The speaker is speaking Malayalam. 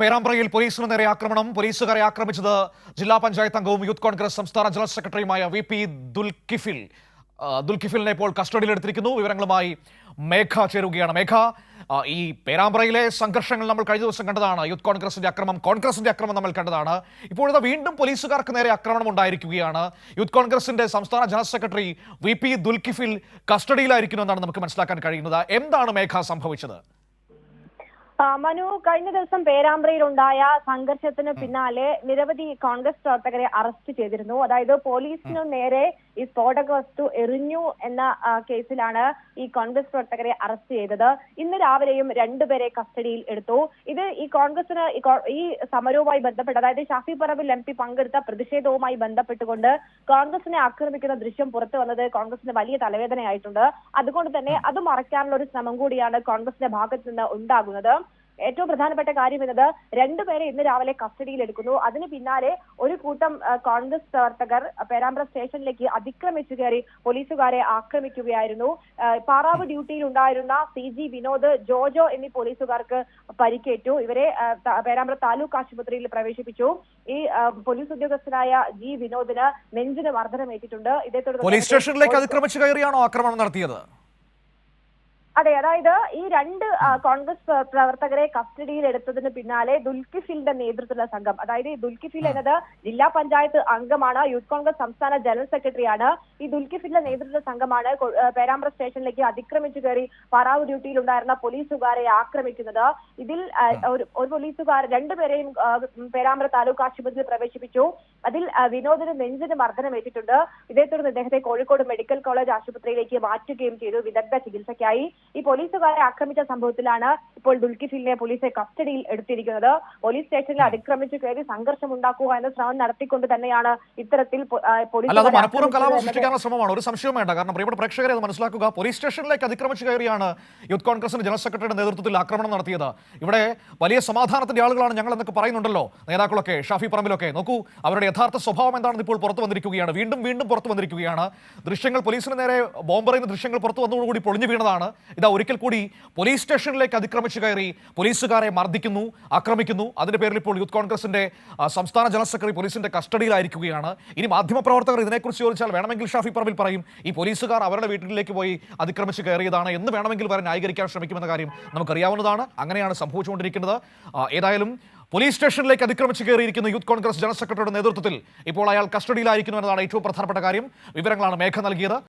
പേരാമ്പ്രയിൽ പോലീസിന് നേരെ ആക്രമണം. പോലീസുകാരെ ആക്രമിച്ചത് ജില്ലാ പഞ്ചായത്ത് അംഗവും യൂത്ത് കോൺഗ്രസ് സംസ്ഥാന ജനറൽ സെക്രട്ടറിയുമായ VP ദുൽകിഫിൽ. ദുൽകിഫിലിനെ ഇപ്പോൾ കസ്റ്റഡിയിലെടുത്തിരിക്കുന്നു. വിവരങ്ങളുമായി മേഘ ചേരുകയാണ്. മേഘ, ഈ പേരാമ്പ്രയിലെ സംഘർഷങ്ങൾ നമ്മൾ കഴിഞ്ഞ ദിവസം കണ്ടതാണ്. യൂത്ത് കോൺഗ്രസിന്റെ അക്രമം നമ്മൾ കണ്ടതാണ്. ഇപ്പോഴത്തെ വീണ്ടും പോലീസുകാർക്ക് നേരെ ആക്രമണം ഉണ്ടായിരിക്കുകയാണ്. യൂത്ത് കോൺഗ്രസിന്റെ സംസ്ഥാന ജനറൽ സെക്രട്ടറി VP ദുൽകിഫിൽ കസ്റ്റഡിയിലായിരിക്കുന്നു എന്നാണ് നമുക്ക് മനസ്സിലാക്കാൻ കഴിയുന്നത്. എന്താണ് മേഘ സംഭവിച്ചത്? മനു, കഴിഞ്ഞ ദിവസം പേരാമ്പ്രയിൽ ഉണ്ടായ സംഘർഷത്തിന് പിന്നാലെ നിരവധി കോൺഗ്രസ് പ്രവർത്തകരെ അറസ്റ്റ് ചെയ്തിരുന്നു. അതായത് പോലീസിനു നേരെ ഈ സ്ഫോടക വസ്തു എറിഞ്ഞു എന്ന കേസിലാണ് ഈ കോൺഗ്രസ് പ്രവർത്തകരെ അറസ്റ്റ് ചെയ്തത്. ഇന്ന് രാവിലെയും രണ്ടുപേരെ കസ്റ്റഡിയിൽ എടുത്തു. ഇത് ഈ കോൺഗ്രസിന് ഈ സമരവുമായി ബന്ധപ്പെട്ട്, അതായത് ഷാഫി പറമ്പിൽ MP പങ്കെടുത്ത പ്രതിഷേധവുമായി ബന്ധപ്പെട്ടുകൊണ്ട് കോൺഗ്രസിനെ ആക്രമിക്കുന്ന ദൃശ്യം പുറത്തു വന്നത് കോൺഗ്രസിന് വലിയ തലവേദനയായിട്ടുണ്ട്. അതുകൊണ്ട് തന്നെ അത് മറയ്ക്കാനുള്ള ഒരു ശ്രമം കൂടിയാണ് കോൺഗ്രസിന്റെ ഭാഗത്ത് നിന്ന് ഉണ്ടാകുന്നത്. ഏറ്റവും പ്രധാനപ്പെട്ട കാര്യം എന്നത് രണ്ടുപേരെ ഇന്ന് രാവിലെ കസ്റ്റഡിയിൽ എടുക്കുന്നു. അതിന് പിന്നാലെ ഒരു കൂട്ടം കോൺഗ്രസ് പ്രവർത്തകർ പേരാമ്പ്ര സ്റ്റേഷനിലേക്ക് അതിക്രമിച്ചു കയറി പോലീസുകാരെ ആക്രമിക്കുകയായിരുന്നു. പാറാവ് ഡ്യൂട്ടിയിൽ ഉണ്ടായിരുന്ന CG വിനോദ്, ജോജോ എന്നീ പോലീസുകാർക്ക് പരിക്കേറ്റു. ഇവരെ പേരാമ്പ്ര താലൂക്ക് ആശുപത്രിയിൽ പ്രവേശിപ്പിച്ചു. ഈ പോലീസ് ഉദ്യോഗസ്ഥനായ G വിനോദിന് നെഞ്ചിന് മർദ്ദനമേറ്റിട്ടുണ്ട്. ഇതേ തുടർന്ന് പോലീസ് സ്റ്റേഷനിലേക്ക് അതിക്രമിച്ചു കയറിയാണോ ആക്രമണം നടത്തിയത്? അതെ, അതായത് ഈ രണ്ട് കോൺഗ്രസ് പ്രവർത്തകരെ കസ്റ്റഡിയിൽ എടുത്തതിന് പിന്നാലെ ദുൽകിഫിലിന്റെ നേതൃത്വത്തിലുള്ള സംഘം, അതായത് ഈ ദുൽകിഫിൽ എന്നത് ജില്ലാ പഞ്ചായത്ത് അംഗമാണ്, യൂത്ത് കോൺഗ്രസ് സംസ്ഥാന ജനറൽ സെക്രട്ടറിയാണ്. ഈ ദുൽകിഫിലിന്റെ നേതൃത്വ സംഘമാണ് പേരാമ്പ്ര സ്റ്റേഷനിലേക്ക് അതിക്രമിച്ചു കയറി പാറാവ് ഡ്യൂട്ടിയിൽ ഉണ്ടായിരുന്ന പോലീസുകാരെ ആക്രമിക്കുന്നത്. ഇതിൽ ഒരു പോലീസുകാർ രണ്ടുപേരെയും പേരാമ്പ്ര താലൂക്ക് ആശുപത്രിയിൽ പ്രവേശിപ്പിച്ചു. അതിൽ വിനോദിന് നെഞ്ചിന് മർദ്ദനമേറ്റിട്ടുണ്ട്. ഇതേ തുടർന്ന് ഇദ്ദേഹത്തെ കോഴിക്കോട് മെഡിക്കൽ കോളേജ് ആശുപത്രിയിലേക്ക് മാറ്റുകയും ചെയ്തു വിദഗ്ധ ചികിത്സയ്ക്കായി. ഈ പോലീസുകാരെ ആക്രമിച്ച സംഭവത്തിലാണ് ഇപ്പോൾ ദുൽകിഫിലിനെ പോലീസ് കസ്റ്റഡിയിൽ എടുത്തിരിക്കുന്നത്. പോലീസ് സ്റ്റേഷനിൽ അതിക്രമിച്ചു കയറി സംഘർഷം ഉണ്ടാക്കുക എന്ന ശ്രമം നടത്തിക്കൊണ്ട് തന്നെയാണ് ഇത്തരത്തിൽ മനഃപൂർവ്വം കലാപം സൃഷ്ടിക്കാനുള്ള ശ്രമമാണ്. ഒരു സംശയവും വേണ്ട. കാരണം പ്രിയപ്പെട്ട പ്രേക്ഷകരെ അത് മനസ്സിലാക്കുക. പോലീസ് സ്റ്റേഷനിലേക്ക് അതിക്രമിച്ചു കയറിയാണ് യൂത്ത് കോൺഗ്രസിന്റെ ജനറൽ സെക്രട്ടറിയുടെ നേതൃത്വത്തിൽ ആക്രമണം നടത്തിയത്. ഇവിടെ വലിയ സമാധാനത്തിന്റെ ആളുകളാണ് ഞങ്ങൾ എന്നൊക്കെ പറയുന്നുണ്ടല്ലോ നേതാക്കളൊക്കെ, ഷാഫി പറമ്പിലൊക്കെ. നോക്കൂ, അവരുടെ യഥാർത്ഥ സ്വഭാവം എന്താണെന്ന് ഇപ്പോൾ പുറത്തു വന്നിരിക്കുകയാണ്. വീണ്ടും പുറത്തു വന്നിരിക്കുകയാണ്. ദൃശ്യങ്ങൾ, പോലീസിന് നേരെ ബോംബെറിയുന്ന ദൃശ്യങ്ങൾ പുറത്തു വന്നതോടുകൂടി പൊളിഞ്ഞു വീണതാണ്. ഇതാ ഒരിക്കൽ കൂടി പോലീസ് സ്റ്റേഷനിലേക്ക് അതിക്രമിച്ചു കയറി പോലീസുകാരെ മർദ്ദിക്കുന്നു, ആക്രമിക്കുന്നു. അതിന്റെ പേരിൽ ഇപ്പോൾ യൂത്ത് കോൺഗ്രസിന്റെ സംസ്ഥാന ജനറൽ സെക്രട്ടറി പോലീസിന്റെ കസ്റ്റഡിയിലായിരിക്കുകയാണ്. ഇനി മാധ്യമപ്രവർത്തകർ ഇതിനെക്കുറിച്ച് ചോദിച്ചാൽ വേണമെങ്കിൽ ഷാഫി പറമ്പിൽ പറയും ഈ പോലീസുകാർ അവരുടെ വീട്ടിലേക്ക് പോയി അതിക്രമിച്ച് കയറിയതാണ് എന്ന് വേണമെങ്കിൽ വരെ ന്യായീകരിക്കാൻ ശ്രമിക്കുമെന്ന കാര്യം നമുക്കറിയാവുന്നതാണ്. അങ്ങനെയാണ് സംഭവിച്ചുകൊണ്ടിരിക്കുന്നത്. ഏതായാലും പോലീസ് സ്റ്റേഷനിലേക്ക് അതിക്രമിച്ച് കയറിയിരിക്കുന്ന യൂത്ത് കോൺഗ്രസ് ജനറൽ സെക്രട്ടറിയുടെ നേതൃത്വത്തിൽ ഇപ്പോൾ അയാൾ കസ്റ്റഡിയിലായിരിക്കുന്നു എന്നതാണ് ഏറ്റവും പ്രധാനപ്പെട്ട കാര്യം. വിവരങ്ങളാണ് മേഘ നൽകിയത്.